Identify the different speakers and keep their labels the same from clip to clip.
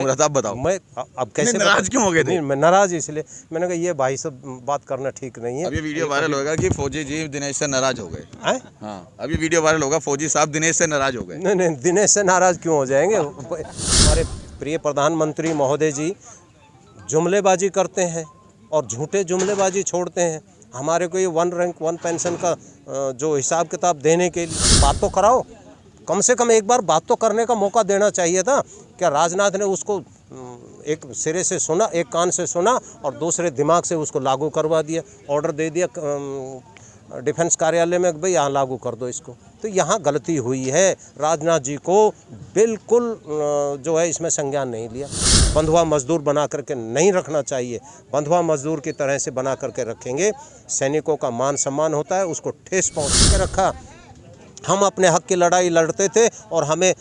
Speaker 1: आप बताओ।
Speaker 2: मैं अब कैसे
Speaker 1: नाराज क्यों हो गए थे?
Speaker 2: मैं नाराज इसलिए मैंने कहा ये भाई सब बात करना ठीक नहीं है।
Speaker 1: अब ये वीडियो वायरल होगा कि फौजी जी दिनेश से नाराज हो गए।
Speaker 2: हाँ,
Speaker 1: अब ये वीडियो वायरल होगा फौजी साहब दिनेश से नाराज हो गए।
Speaker 2: नहीं, दिनेश से नाराज क्यों हो जाएंगे। हमारे प्रिय प्रधानमंत्री महोदय जी जुमलेबाजी करते हैं और झूठे जुमलेबाजी छोड़ते हैं। हमारे को ये 1 रैंक 1 पेंशन का जो हिसाब किताब देने के लिए बात तो कराओ, कम से कम एक बार बात तो करने का मौका देना चाहिए था। क्या राजनाथ ने उसको एक सिरे से सुना, एक कान से सुना और दूसरे दिमाग से उसको लागू करवा दिया, ऑर्डर दे दिया डिफेंस कार्यालय में, भाई यहाँ लागू कर दो इसको। तो यहाँ गलती हुई है। राजनाथ जी को बिल्कुल जो है इसमें संज्ञान नहीं लिया। बंधुआ मजदूर बना करके नहीं रखना चाहिए। बंधुआ मजदूर की तरह से बना करके रखेंगे, सैनिकों का मान सम्मान होता है, उसको ठेस पहुँच के रखा। हम अपने हक की लड़ाई लड़ते थे और हमें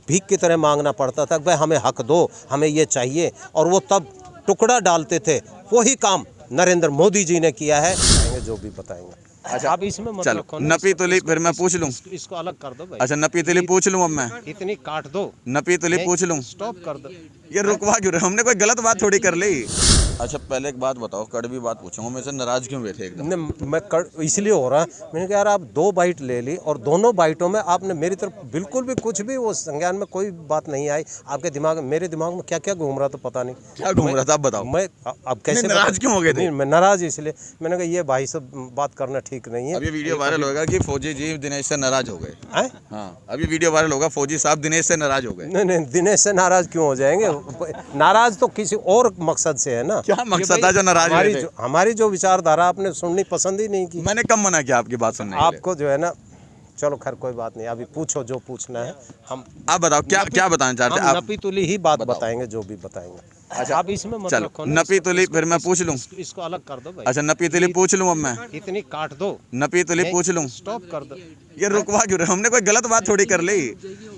Speaker 2: भीख की तरह मांगना पड़ता था, भाई हमें हक दो, हमें ये चाहिए, और वो तब टुकड़ा डालते थे। वही काम नरेंद्र मोदी जी ने किया है। जो भी बताएंगे।
Speaker 1: अच्छा,
Speaker 2: आप इसमें मत
Speaker 1: चलो
Speaker 2: रखो
Speaker 1: नपी तुली, फिर मैं पूछ लूँ।
Speaker 2: इसको अलग कर दो भाई।
Speaker 1: अच्छा नपी तुली पूछ लूँ अब मैं।
Speaker 2: इतनी काट दो,
Speaker 1: नपी तुली पूछ लूँ।
Speaker 2: स्टॉप कर दो।
Speaker 1: ये रुकवा क्यों रहे? हमने कोई गलत बात थोड़ी कर ली। अच्छा पहले एक बात बताओ, कड़वी बात पूछूंगा, मेरे से नाराज क्यों हुए थे एकदम?
Speaker 2: मैं इसलिए हो रहा है, मैंने कहा यार आप 2 बाइट ले ली और दोनों बाइटों में आपने मेरी तरफ बिल्कुल भी कुछ भी वो संज्ञान में कोई बात नहीं आई। आपके दिमाग में, मेरे दिमाग में क्या क्या घूम रहा था पता नहीं।
Speaker 1: क्या घूम रहा था आप बताओ।
Speaker 2: मैं अब कैसे
Speaker 1: नाराज क्यों हो गए थे?
Speaker 2: मैं नाराज इसलिए मैंने कहा ये भाई सब बात करना ठीक नहीं है।
Speaker 1: अब ये वीडियो वायरल होगा कि फौजी जी दिनेश से नाराज हो गए।
Speaker 2: हाँ,
Speaker 1: अब ये वीडियो वायरल होगा फौजी साहब दिनेश से नाराज हो गए।
Speaker 2: नहीं, दिनेश से नाराज क्यों हो जाएंगे। नाराज तो किसी और मकसद से है ना।
Speaker 1: क्या मकसद था जो नाराज हुए थे?
Speaker 2: हमारी जो विचारधारा आपने सुननी पसंद ही नहीं की।
Speaker 1: मैंने कब मना किया आपकी बात सुनने के लिए?
Speaker 2: आपको जो है ना, चलो खैर कोई बात नहीं, अभी पूछो जो पूछना है। हम
Speaker 1: आप बताओ क्या बताना चाहते हैं आप?
Speaker 2: नपी तुली ही बात बताएंगे, जो भी बताएंगे।
Speaker 1: अच्छा,
Speaker 2: आप इसमें मत
Speaker 1: चलो
Speaker 2: रखो
Speaker 1: नपी तुली, फिर मैं पूछ लूँ।
Speaker 2: इसको अलग कर दो भाई।
Speaker 1: अच्छा नपी तुली पूछ लूँ अब मैं।
Speaker 2: इतनी काट दो,
Speaker 1: नपी तुली पूछ लूँ।
Speaker 2: स्टॉप कर दो।
Speaker 1: ये रुकवा क्यों रहे? हमने कोई गलत बात थोड़ी कर ली।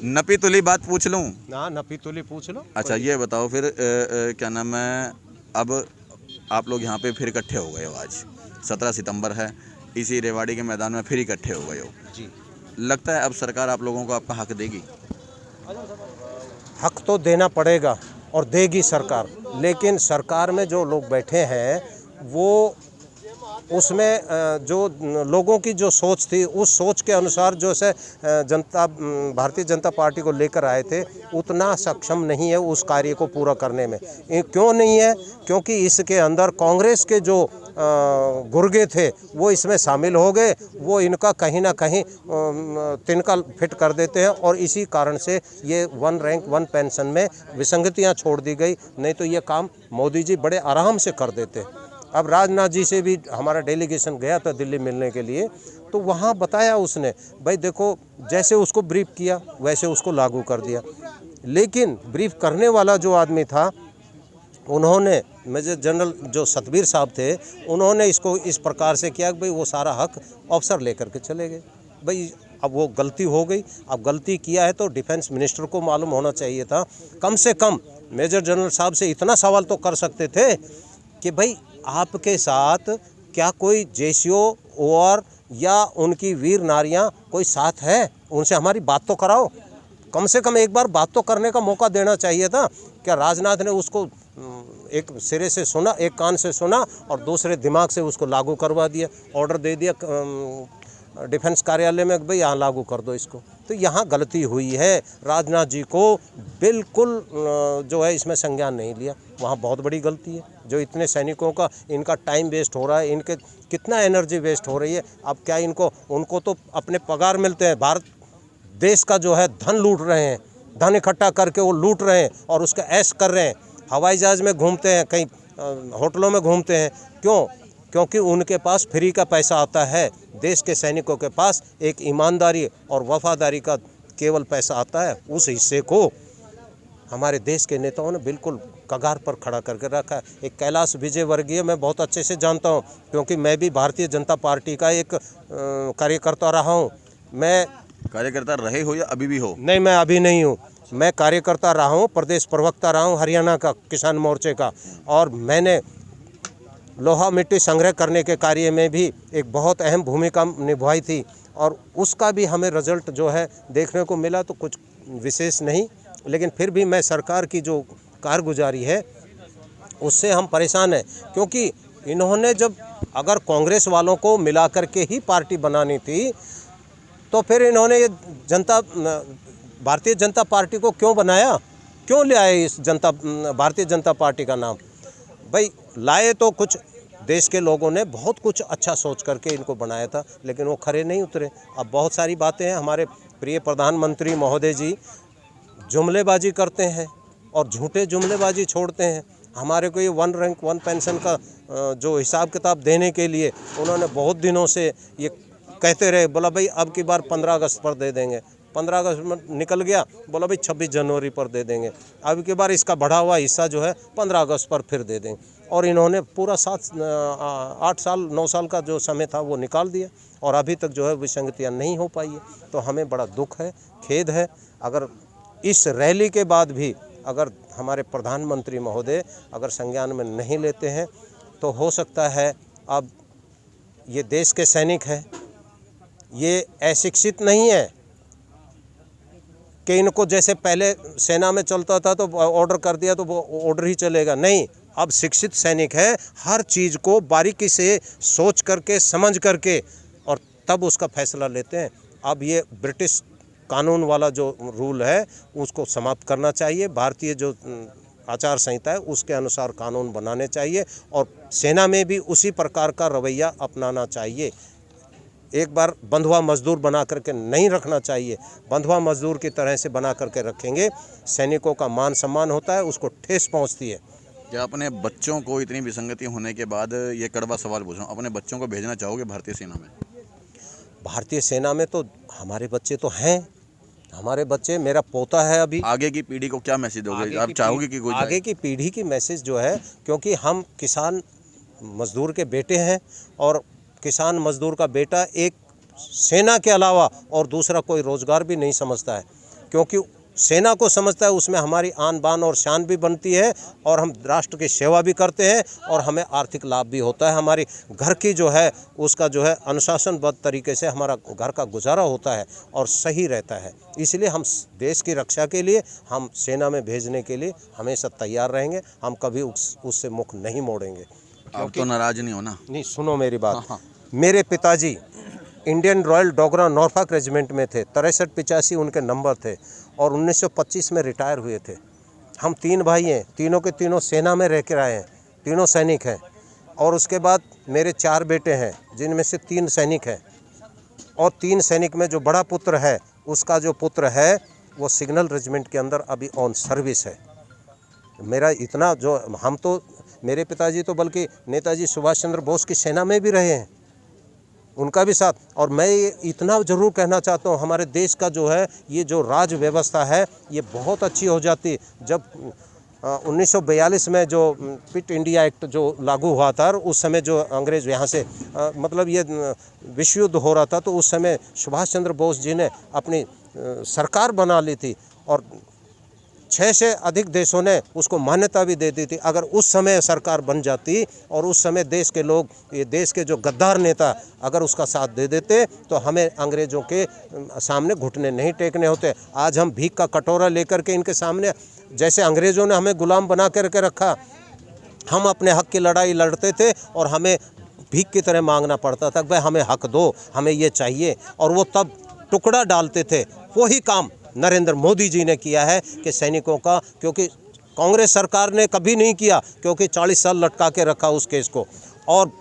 Speaker 1: नपी तुली बात पूछ लूँ।
Speaker 2: ना, नपी तुली पूछ लो।
Speaker 1: अच्छा ये बताओ फिर क्या नाम है, अब आप लोग यहाँ पे फिर इकट्ठे हो गए हो। आज 17 सितंबर है, इसी रेवाड़ी के मैदान में फिर इकट्ठे हो गए हो
Speaker 2: जी।
Speaker 1: लगता है अब सरकार आप लोगों को आपका हक देगी?
Speaker 2: हक तो देना पड़ेगा और देगी सरकार, लेकिन सरकार में जो लोग बैठे हैं वो उसमें जो लोगों की जो सोच थी, उस सोच के अनुसार जो से भारतीय जनता पार्टी को लेकर आए थे, उतना सक्षम नहीं है उस कार्य को पूरा करने में। क्यों नहीं है? क्योंकि इसके अंदर कांग्रेस के जो गुर्गे थे वो इसमें शामिल हो गए। वो इनका कहीं ना कहीं तिनका फिट कर देते हैं और इसी कारण से ये 1 रैंक 1 पेंशन में विसंगतियां छोड़ दी गई। नहीं तो ये काम मोदी जी बड़े आराम से कर देते। अब राजनाथ जी से भी हमारा डेलीगेशन गया था दिल्ली मिलने के लिए, तो वहाँ बताया उसने, भाई देखो जैसे उसको ब्रीफ किया वैसे उसको लागू कर दिया। लेकिन ब्रीफ करने वाला जो आदमी था, उन्होंने मेजर जनरल जो सतबीर साहब थे, उन्होंने इसको इस प्रकार से किया कि भाई वो सारा हक अफसर लेकर के चले गए। भाई अब वो गलती हो गई। अब गलती किया है तो डिफेंस मिनिस्टर को मालूम होना चाहिए था। कम से कम मेजर जनरल साहब से इतना सवाल तो कर सकते थे कि भाई आपके साथ क्या कोई जेसीओ और या उनकी वीर नारियां कोई साथ है? उनसे हमारी बात तो कराओ। कम से कम एक बार बात तो करने का मौका देना चाहिए था। क्या राजनाथ ने उसको एक सिरे से सुना, एक कान से सुना और दूसरे दिमाग से उसको लागू करवा दिया, ऑर्डर दे दिया डिफेंस कार्यालय में, भाई यहाँ लागू कर दो इसको। तो यहाँ गलती हुई है। राजनाथ जी को बिल्कुल जो है इसमें संज्ञान नहीं लिया। वहाँ बहुत बड़ी गलती है। जो इतने सैनिकों का इनका टाइम वेस्ट हो रहा है, इनके कितना एनर्जी वेस्ट हो रही है। अब क्या उनको तो अपने पगार मिलते हैं, भारत देश का जो है धन लूट रहे हैं, धन इकट्ठा करके वो लूट रहे हैं और उसका ऐश कर रहे हैं। हवाई जहाज़ में घूमते हैं, कहीं होटलों में घूमते हैं। क्यों? क्योंकि उनके पास फ्री का पैसा आता है। देश के सैनिकों के पास एक ईमानदारी और वफादारी का केवल पैसा आता है। उस हिस्से को हमारे देश के नेताओं ने बिल्कुल कगार पर खड़ा करके रखा है। एक कैलाश विजयवर्गीय मैं बहुत अच्छे से जानता हूं, क्योंकि मैं भी भारतीय जनता पार्टी का एक कार्यकर्ता रहा हूं। मैं
Speaker 1: कार्यकर्ता रहे हो या अभी भी हो?
Speaker 2: नहीं, मैं अभी नहीं हूं। मैं कार्यकर्ता रहा हूं, प्रदेश प्रवक्ता रहा हूं हरियाणा का किसान मोर्चे का, और मैंने लोहा मिट्टी संग्रह करने के कार्य में भी एक बहुत अहम भूमिका निभाई थी और उसका भी हमें रिजल्ट जो है देखने को मिला। तो कुछ विशेष नहीं, लेकिन फिर भी मैं सरकार की जो कारगुजारी है उससे हम परेशान हैं। क्योंकि इन्होंने जब अगर कांग्रेस वालों को मिला करके ही पार्टी बनानी थी तो फिर इन्होंने ये भारतीय जनता पार्टी को क्यों बनाया, क्यों ले आए इस भारतीय जनता पार्टी का नाम? भाई लाए तो कुछ देश के लोगों ने बहुत कुछ अच्छा सोच करके इनको बनाया था, लेकिन वो खरे नहीं उतरे। अब बहुत सारी बातें हैं। हमारे प्रिय प्रधानमंत्री महोदय जी जुमलेबाजी करते हैं और झूठे जुमलेबाजी छोड़ते हैं। हमारे को ये 1 रैंक 1 पेंशन का जो हिसाब किताब देने के लिए उन्होंने बहुत दिनों से ये कहते रहे, बोला भाई अब की बार 15 अगस्त पर दे देंगे। 15 अगस्त में निकल गया, बोला भाई 26 जनवरी पर दे देंगे। अब की बार इसका बढ़ा हुआ हिस्सा जो है 15 अगस्त पर फिर दे देंगे। और इन्होंने पूरा 8 साल 9 साल का जो समय था वो निकाल दिया और अभी तक जो है विसंगतियाँ नहीं हो पाई है। तो हमें बड़ा दुख है, खेद है। अगर इस रैली के बाद भी अगर हमारे प्रधानमंत्री महोदय अगर संज्ञान में नहीं लेते हैं तो हो सकता है अब ये देश के सैनिक हैं, ये अशिक्षित नहीं है कि इनको जैसे पहले सेना में चलता था तो ऑर्डर कर दिया तो वो ऑर्डर ही चलेगा। नहीं, अब शिक्षित सैनिक है, हर चीज़ को बारीकी से सोच करके समझ करके और तब उसका फैसला लेते हैं। अब ये ब्रिटिश कानून वाला जो रूल है उसको समाप्त करना चाहिए। भारतीय जो आचार संहिता है उसके अनुसार कानून बनाने चाहिए और सेना में भी उसी प्रकार का रवैया अपनाना चाहिए। एक बार बंधुआ मजदूर बना करके नहीं रखना चाहिए। बंधुआ मजदूर की तरह से बना करके रखेंगे, सैनिकों का मान सम्मान होता है, उसको ठेस पहुंचती है।
Speaker 1: क्या अपने बच्चों को इतनी विसंगति होने के बाद ये कड़वा सवाल पूछ रहा हूँ, अपने बच्चों को भेजना चाहोगे भारतीय सेना में?
Speaker 2: भारतीय सेना में तो हमारे बच्चे तो हैं, हमारे बच्चे, मेरा पोता है अभी।
Speaker 1: आगे की पीढ़ी को क्या मैसेज दोगे? आप चाहोगे कि कोई
Speaker 2: आगे की पीढ़ी की मैसेज जो है, क्योंकि हम किसान मजदूर के बेटे हैं और किसान मजदूर का बेटा एक सेना के अलावा और दूसरा कोई रोज़गार भी नहीं समझता है, क्योंकि सेना को समझता है उसमें हमारी आन बान और शान भी बनती है और हम राष्ट्र की सेवा भी करते हैं और हमें आर्थिक लाभ भी होता है। हमारी घर की जो है उसका जो है अनुशासनबद्ध तरीके से हमारा घर का गुजारा होता है और सही रहता है। इसलिए हम देश की रक्षा के लिए, हम सेना में भेजने के लिए हमेशा तैयार रहेंगे। हम कभी उससे मुख नहीं मोड़ेंगे।
Speaker 1: आप तो नाराज नहीं हो ना?
Speaker 2: नहीं, सुनो मेरी बात। मेरे पिताजी Indian royal Dogra Norfolk regiment में थे, 63-85 उनके नंबर थे और 1925 में रिटायर हुए थे। हम 3 भाई हैं, तीनों के तीनों सेना में रह कर आए हैं, तीनों सैनिक हैं। और उसके बाद मेरे 4 बेटे हैं जिनमें से 3 सैनिक हैं और 3 सैनिक में जो बड़ा पुत्र है उसका जो पुत्र है वो सिग्नल रेजिमेंट के अंदर अभी ऑन सर्विस है। मेरा इतना जो हम तो, मेरे पिताजी तो बल्कि नेताजी सुभाष चंद्र बोस की सेना में भी रहे हैं, उनका भी साथ। और मैं ये इतना ज़रूर कहना चाहता हूँ, हमारे देश का जो है ये जो राज व्यवस्था है ये बहुत अच्छी हो जाती। जब 1942 में जो क्विट इंडिया एक्ट जो लागू हुआ था, उस समय जो अंग्रेज़ यहाँ से मतलब ये विश्व युद्ध हो रहा था, तो उस समय सुभाष चंद्र बोस जी ने अपनी सरकार बना ली थी और 6 से अधिक देशों ने उसको मान्यता भी दे दी थी। अगर उस समय सरकार बन जाती और उस समय देश के लोग, ये देश के जो गद्दार नेता अगर उसका साथ दे देते तो हमें अंग्रेज़ों के सामने घुटने नहीं टेकने होते। आज हम भीख का कटोरा लेकर के इनके सामने, जैसे अंग्रेज़ों ने हमें गुलाम बना करके रखा, हम अपने हक़ की लड़ाई लड़ते थे और हमें भीख की तरह मांगना पड़ता था, भाई हमें हक़ दो, हमें ये चाहिए। और वो तब टुकड़ा डालते थे। वही काम नरेंद्र मोदी जी ने किया है कि सैनिकों का, क्योंकि कांग्रेस सरकार ने कभी नहीं किया, क्योंकि 40 साल लटका के रखा उस केस को, और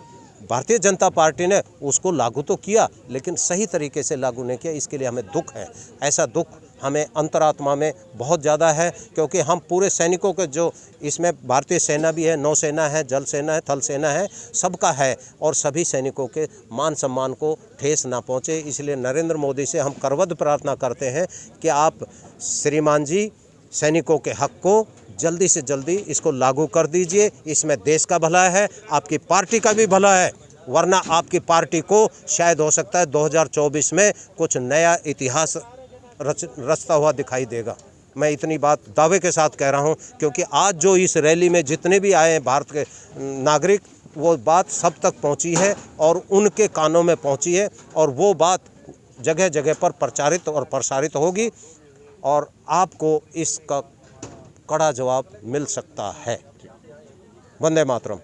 Speaker 2: भारतीय जनता पार्टी ने उसको लागू तो किया लेकिन सही तरीके से लागू नहीं किया। इसके लिए हमें दुख है, ऐसा दुख हमें अंतरात्मा में बहुत ज़्यादा है, क्योंकि हम पूरे सैनिकों के जो इसमें भारतीय सेना भी है, नौसेना है, जल सेना है, थल सेना है, सबका है और सभी सैनिकों के मान सम्मान को ठेस ना पहुँचे। इसलिए नरेंद्र मोदी से हम करवद प्रार्थना करते हैं कि आप श्रीमान जी सैनिकों के हक़ को जल्दी से जल्दी इसको लागू कर दीजिए। इसमें देश का भला है, आपकी पार्टी का भी भला है, वरना आपकी पार्टी को शायद हो सकता है 2024 में कुछ नया इतिहास रचता हुआ दिखाई देगा। मैं इतनी बात दावे के साथ कह रहा हूं, क्योंकि आज जो इस रैली में जितने भी आए हैं भारत के नागरिक, वो बात सब तक पहुंची है और उनके कानों में पहुंची है और वो बात जगह जगह पर प्रचारित और प्रसारित होगी और आपको इसका कड़ा जवाब मिल सकता है। वंदे मातरम।